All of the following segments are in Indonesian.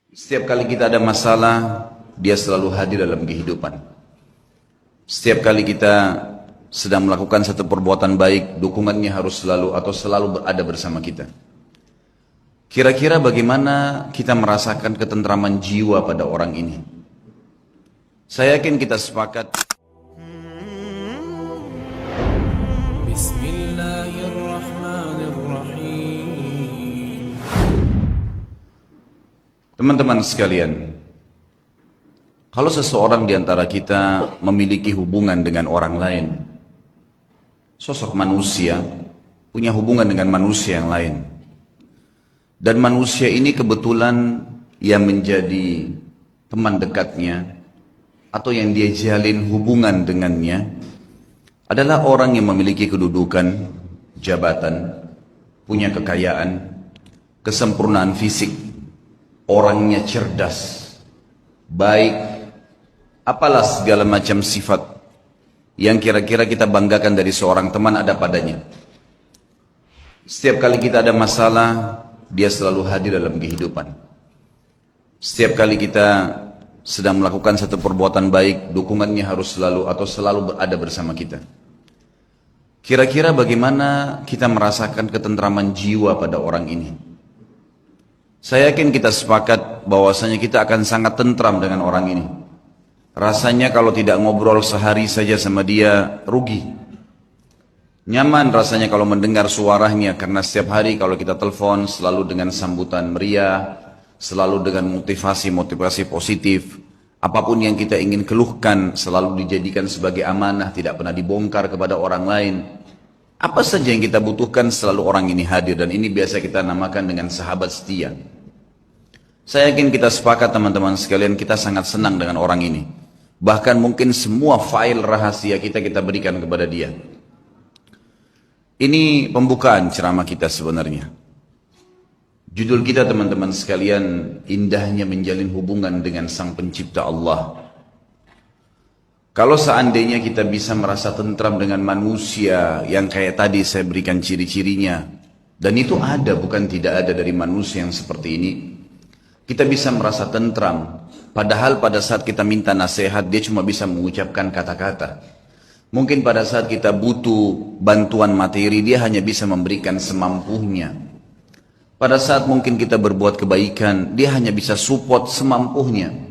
Setiap kali kita ada masalah, dia selalu hadir dalam kehidupan. Setiap kali kita sedang melakukan satu perbuatan baik, dukungannya harus selalu atau selalu berada bersama kita. Kira-kira bagaimana kita merasakan ketentraman jiwa pada orang ini? Saya yakin kita sepakat. Bismillahirrahmanirrahim. Teman-teman sekalian, kalau seseorang di antara kita memiliki hubungan dengan orang lain, sosok manusia punya hubungan dengan manusia yang lain, dan manusia ini kebetulan yang menjadi teman dekatnya atau yang dia jalin hubungan dengannya adalah orang yang memiliki kedudukan, jabatan, punya kekayaan, kesempurnaan fisik, orangnya cerdas, baik, apalah segala macam sifat yang kira-kira kita banggakan dari seorang teman ada padanya. Setiap kali kita ada masalah, dia selalu hadir dalam kehidupan. Setiap kali kita sedang melakukan satu perbuatan baik, dukungannya harus selalu atau selalu berada bersama kita. Kira-kira bagaimana kita merasakan ketentraman jiwa pada orang ini? Saya yakin kita sepakat bahwasanya kita akan sangat tentram dengan orang ini. Rasanya kalau tidak ngobrol sehari saja sama dia, rugi. Nyaman rasanya kalau mendengar suaranya, karena setiap hari kalau kita telepon selalu dengan sambutan meriah, selalu dengan motivasi positif. Apapun yang kita ingin keluhkan selalu dijadikan sebagai amanah, tidak pernah dibongkar kepada orang lain. Apa saja yang kita butuhkan selalu orang ini hadir, dan ini biasa kita namakan dengan sahabat setia. Saya yakin kita sepakat teman-teman sekalian, kita sangat senang dengan orang ini. Bahkan mungkin semua file rahasia kita berikan kepada dia. Ini pembukaan ceramah kita sebenarnya. Judul kita teman-teman sekalian, indahnya menjalin hubungan dengan Sang Pencipta Allah. Kalau seandainya kita bisa merasa tentram dengan manusia yang kayak tadi saya berikan ciri-cirinya, dan itu ada, bukan tidak ada dari manusia yang seperti ini, kita bisa merasa tentram. Padahal pada saat kita minta nasihat, dia cuma bisa mengucapkan kata-kata. Mungkin pada saat kita butuh bantuan materi, dia hanya bisa memberikan semampunya. Pada saat mungkin kita berbuat kebaikan, dia hanya bisa support semampunya.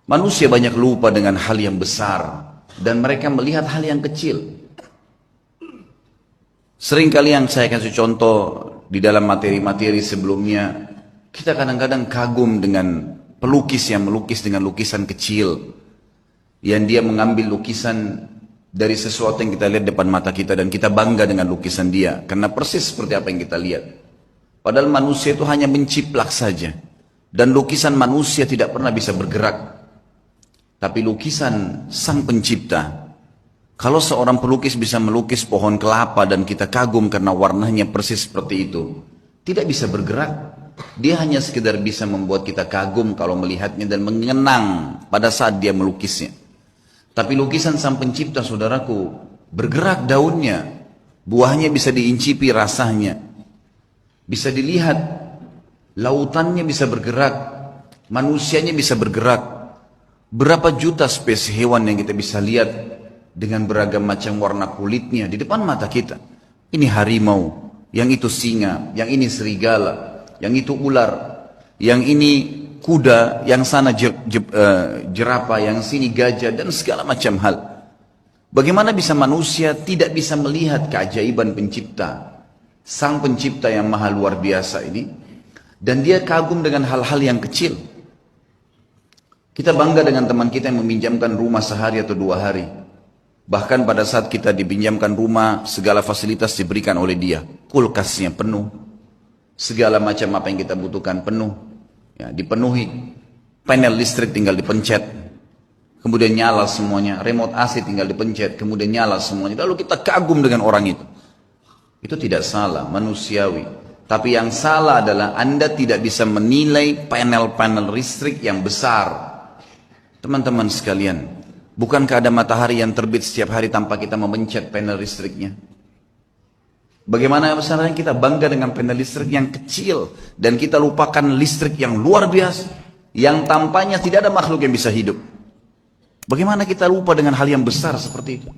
Manusia banyak lupa dengan hal yang besar, dan mereka melihat hal yang kecil. Seringkali yang saya kasih contoh di dalam materi-materi sebelumnya, kita kadang-kadang kagum dengan pelukis yang melukis dengan lukisan kecil, yang dia mengambil lukisan dari sesuatu yang kita lihat depan mata kita, dan kita bangga dengan lukisan dia, karena persis seperti apa yang kita lihat. Padahal manusia itu hanya menciplak saja, dan lukisan manusia tidak pernah bisa bergerak. Tapi lukisan Sang Pencipta, kalau seorang pelukis bisa melukis pohon kelapa dan kita kagum karena warnanya persis seperti itu, tidak bisa bergerak. Dia hanya sekedar bisa membuat kita kagum kalau melihatnya dan mengenang pada saat dia melukisnya. Tapi lukisan Sang Pencipta, saudaraku, bergerak daunnya, buahnya bisa diincipi rasanya, bisa dilihat, lautannya bisa bergerak, manusianya bisa bergerak. Berapa juta spesies hewan yang kita bisa lihat dengan beragam macam warna kulitnya di depan mata kita. Ini harimau, yang itu singa, yang ini serigala, yang itu ular, yang ini kuda, yang sana jerapah, yang sini gajah, dan segala macam hal. Bagaimana bisa manusia tidak bisa melihat keajaiban Pencipta, Sang Pencipta yang maha luar biasa ini, dan dia kagum dengan hal-hal yang kecil. Kita bangga dengan teman kita yang meminjamkan rumah sehari atau 2 hari. Bahkan pada saat kita dipinjamkan rumah, segala fasilitas diberikan oleh dia. Kulkasnya penuh, segala macam apa yang kita butuhkan penuh, ya, dipenuhi. Panel listrik tinggal dipencet, kemudian nyala semuanya. Remote AC tinggal dipencet, kemudian nyala semuanya. Lalu kita kagum dengan orang itu. Itu tidak salah, manusiawi. Tapi yang salah adalah Anda tidak bisa menilai panel-panel listrik yang besar. Teman-teman sekalian, bukankah ada matahari yang terbit setiap hari tanpa kita memencet panel listriknya? Bagaimana caranya kita bangga dengan panel listrik yang kecil dan kita lupakan listrik yang luar biasa yang tampaknya tidak ada makhluk yang bisa hidup. Bagaimana kita lupa dengan hal yang besar seperti itu?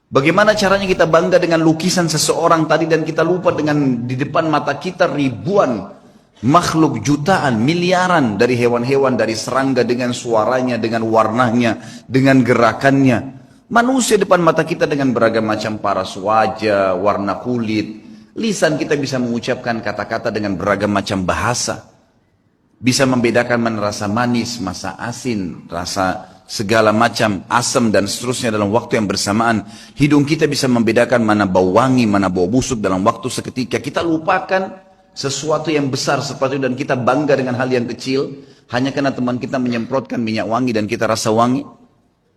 Bagaimana caranya kita bangga dengan lukisan seseorang tadi dan kita lupa dengan di depan mata kita ribuan makhluk, jutaan, miliaran dari hewan-hewan, dari serangga dengan suaranya, dengan warnanya, dengan gerakannya. Manusia depan mata kita dengan beragam macam paras wajah, warna kulit. Lisan kita bisa mengucapkan kata-kata dengan beragam macam bahasa. Bisa membedakan mana rasa manis, rasa asin, rasa segala macam asam dan seterusnya dalam waktu yang bersamaan. Hidung kita bisa membedakan mana bau wangi, mana bau busuk dalam waktu seketika. Kita lupakan sesuatu yang besar seperti itu dan kita bangga dengan hal yang kecil hanya karena teman kita menyemprotkan minyak wangi dan kita rasa wangi.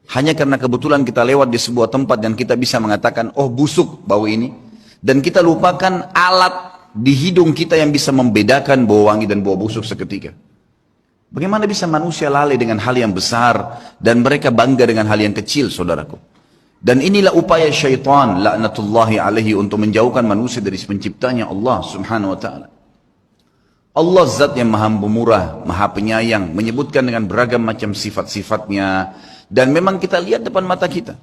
Hanya karena kebetulan kita lewat di sebuah tempat dan kita bisa mengatakan, oh busuk bau ini. Dan kita lupakan alat di hidung kita yang bisa membedakan bau wangi dan bau busuk seketika. Bagaimana bisa manusia lalai dengan hal yang besar dan mereka bangga dengan hal yang kecil, saudaraku. Dan inilah upaya syaitan, laknatullahi alaihi, untuk menjauhkan manusia dari penciptanya Allah subhanahu wa ta'ala. Allah zat yang maha pemurah, maha penyayang, menyebutkan dengan beragam macam sifat-sifatnya. Dan memang kita lihat depan mata kita.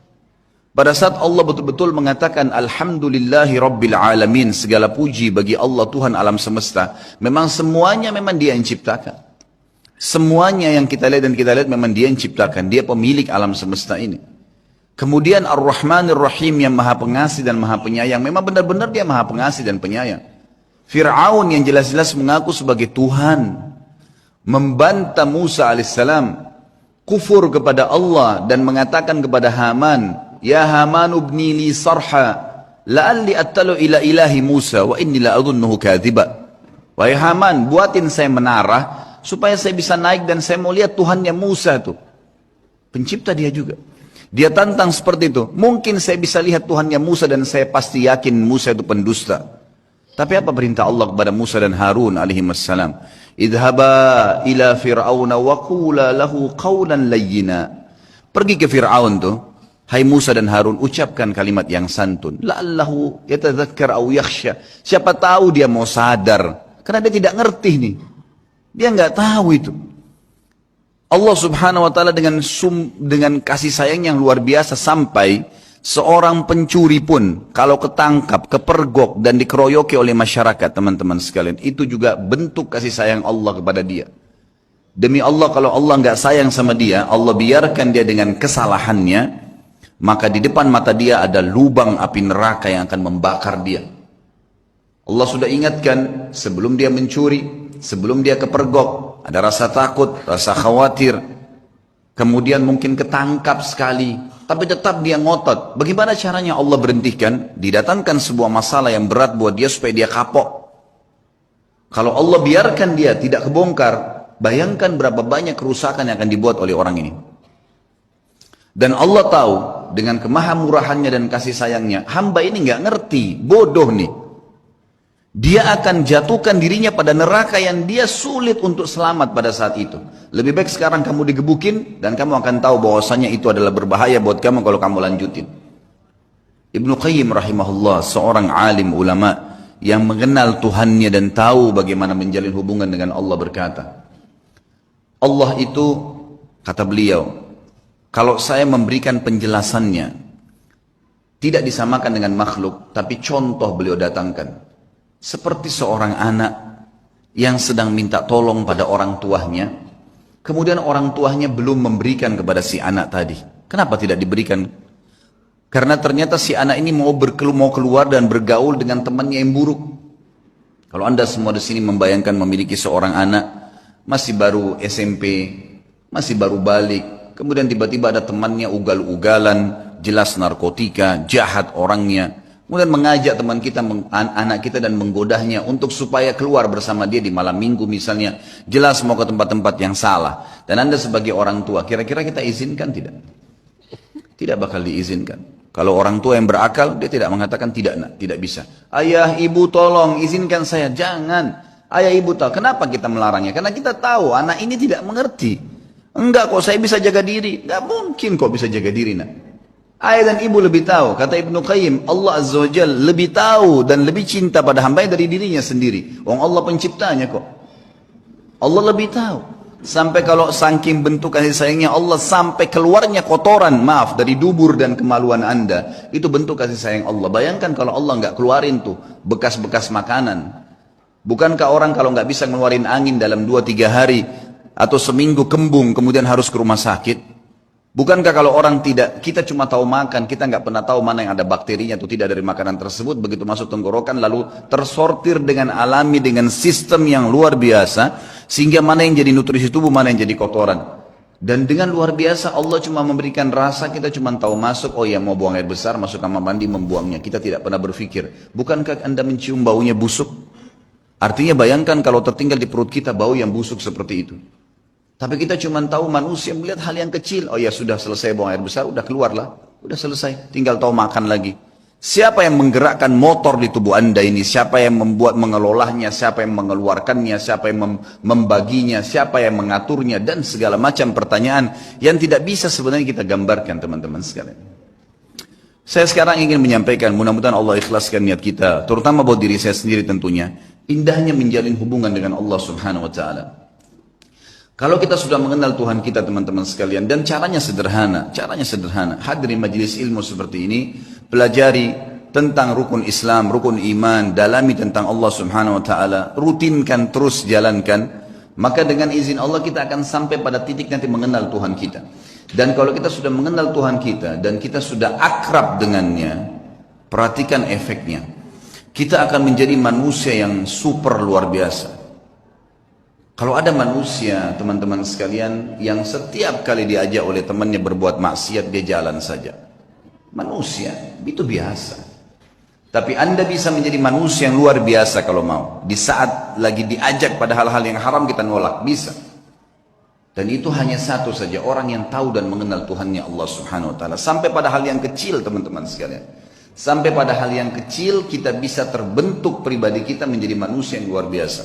Pada saat Allah betul-betul mengatakan Alhamdulillahi Rabbil Alamin, segala puji bagi Allah Tuhan alam semesta. Memang semuanya memang Dia yang ciptakan. Semuanya yang kita lihat dan kita lihat memang Dia yang ciptakan. Dia pemilik alam semesta ini. Kemudian Ar-Rahmanir Rahim yang maha pengasih dan maha penyayang. Memang benar-benar Dia maha pengasih dan penyayang. Fir'aun yang jelas-jelas mengaku sebagai Tuhan, membantah Musa alaihissalam, kufur kepada Allah dan mengatakan kepada Haman, ya Haman ubni li sarha la'alli attalu ila ilahi Musa wa inni la adhunnuhu kadhiba. Wahai Haman, buatin saya menara supaya saya bisa naik dan saya mau lihat Tuhannya Musa itu. Pencipta dia juga. Dia tantang seperti itu. Mungkin saya bisa lihat Tuhannya Musa dan saya pasti yakin Musa itu pendusta. Tapi apa perintah Allah kepada Musa dan Harun alaihi wassalam? Idhaba ila fir'auna wa qula lahu qawlan layyina. Pergi ke Fir'aun tuh, hai Musa dan Harun, ucapkan kalimat yang santun. La'allahu yatadzakkar aw yakhsha. Siapa tahu dia mau sadar, karena dia tidak ngerti nih. Dia enggak tahu itu. Allah Subhanahu wa taala dengan kasih sayang yang luar biasa sampai seorang pencuri pun kalau ketangkap, kepergok dan dikeroyoki oleh masyarakat, teman-teman sekalian, itu juga bentuk kasih sayang Allah kepada dia. Demi Allah, kalau Allah nggak sayang sama dia, Allah biarkan dia dengan kesalahannya, maka di depan mata dia ada lubang api neraka yang akan membakar dia. Allah sudah ingatkan sebelum dia mencuri, sebelum dia kepergok, ada rasa takut, rasa khawatir, kemudian mungkin ketangkap sekali, tapi tetap dia ngotot. Bagaimana caranya Allah berhentikan? Didatangkan sebuah masalah yang berat buat dia supaya dia kapok. Kalau Allah biarkan dia tidak kebongkar, bayangkan berapa banyak kerusakan yang akan dibuat oleh orang ini. Dan Allah tahu dengan kemahamurahannya dan kasih sayangnya, hamba ini nggak ngerti, bodoh nih. Dia akan jatuhkan dirinya pada neraka yang dia sulit untuk selamat pada saat itu. Lebih baik sekarang kamu digebukin dan kamu akan tahu bahwasanya itu adalah berbahaya buat kamu kalau kamu lanjutin. Ibnu Qayyim rahimahullah, seorang alim ulama yang mengenal Tuhannya dan tahu bagaimana menjalin hubungan dengan Allah, berkata, Allah itu, kata beliau, kalau saya memberikan penjelasannya tidak disamakan dengan makhluk, tapi contoh beliau datangkan. Seperti seorang anak yang sedang minta tolong pada orang tuanya, kemudian orang tuanya belum memberikan kepada si anak tadi. Kenapa tidak diberikan? Karena ternyata si anak ini mau keluar dan bergaul dengan temannya yang buruk. Kalau Anda semua di sini membayangkan memiliki seorang anak, masih baru SMP, masih baru balik, kemudian tiba-tiba ada temannya ugal-ugalan, jelas narkotika, jahat orangnya, kemudian mengajak teman kita, anak kita dan menggodahnya untuk supaya keluar bersama dia di malam minggu misalnya. Jelas mau ke tempat-tempat yang salah. Dan Anda sebagai orang tua, kira-kira kita izinkan tidak? Tidak bakal diizinkan. Kalau orang tua yang berakal, dia tidak mengatakan tidak, nak, tidak bisa. Ayah, ibu tolong izinkan saya. Jangan. Ayah, ibu tahu. Kenapa kita melarangnya? Karena kita tahu anak ini tidak mengerti. Enggak kok, saya bisa jaga diri. Enggak mungkin kok bisa jaga diri, nak. Ayah dan ibu lebih tahu. Kata Ibnu Qayyim, Allah Azza wa Jalla lebih tahu dan lebih cinta pada hambanya dari dirinya sendiri. Wong Allah penciptanya kok. Allah lebih tahu. Sampai kalau saking bentuk kasih sayangnya Allah, sampai keluarnya kotoran, maaf, dari dubur dan kemaluan anda, itu bentuk kasih sayang Allah. Bayangkan kalau Allah nggak keluarin tuh bekas-bekas makanan. Bukankah orang kalau nggak bisa ngeluarin angin dalam 2-3 hari atau seminggu kembung kemudian harus ke rumah sakit? Bukankah kalau orang tidak, kita cuma tahu makan, kita nggak pernah tahu mana yang ada bakterinya atau tidak dari makanan tersebut, begitu masuk tenggorokan lalu tersortir dengan alami, dengan sistem yang luar biasa, sehingga mana yang jadi nutrisi tubuh, mana yang jadi kotoran. Dan dengan luar biasa Allah cuma memberikan rasa, kita cuma tahu masuk, oh ya mau buang air besar, masuk kamar mandi membuangnya, kita tidak pernah berpikir, bukankah anda mencium baunya busuk? Artinya bayangkan kalau tertinggal di perut kita bau yang busuk seperti itu. Tapi kita cuma tahu manusia melihat hal yang kecil. Oh ya sudah selesai buang air besar, udah keluarlah. Udah selesai, tinggal tahu makan lagi. Siapa yang menggerakkan motor di tubuh anda ini? Siapa yang membuat mengelolanya? Siapa yang mengeluarkannya? Siapa yang membaginya? Siapa yang mengaturnya? Dan segala macam pertanyaan yang tidak bisa sebenarnya kita gambarkan teman-teman sekalian. Saya sekarang ingin menyampaikan, mudah-mudahan Allah ikhlaskan niat kita, terutama buat diri saya sendiri tentunya, indahnya menjalin hubungan dengan Allah Subhanahu wa Ta'ala. Kalau kita sudah mengenal Tuhan kita teman-teman sekalian, dan caranya sederhana, hadiri majelis ilmu seperti ini, pelajari tentang rukun Islam, rukun iman, dalami tentang Allah Subhanahu wa Ta'ala, rutinkan terus jalankan, maka dengan izin Allah kita akan sampai pada titik nanti mengenal Tuhan kita. Dan kalau kita sudah mengenal Tuhan kita dan kita sudah akrab dengannya, perhatikan efeknya. Kita akan menjadi manusia yang super luar biasa. Kalau ada manusia, teman-teman sekalian, yang setiap kali diajak oleh temannya berbuat maksiat, dia jalan saja. Manusia, itu biasa. Tapi anda bisa menjadi manusia yang luar biasa kalau mau. Di saat lagi diajak pada hal-hal yang haram, kita nolak, bisa. Dan itu hanya satu saja, orang yang tahu dan mengenal Tuhannya Allah Subhanahu wa Ta'ala. Sampai pada hal yang kecil, teman-teman sekalian. Sampai pada hal yang kecil, kita bisa terbentuk pribadi kita menjadi manusia yang luar biasa.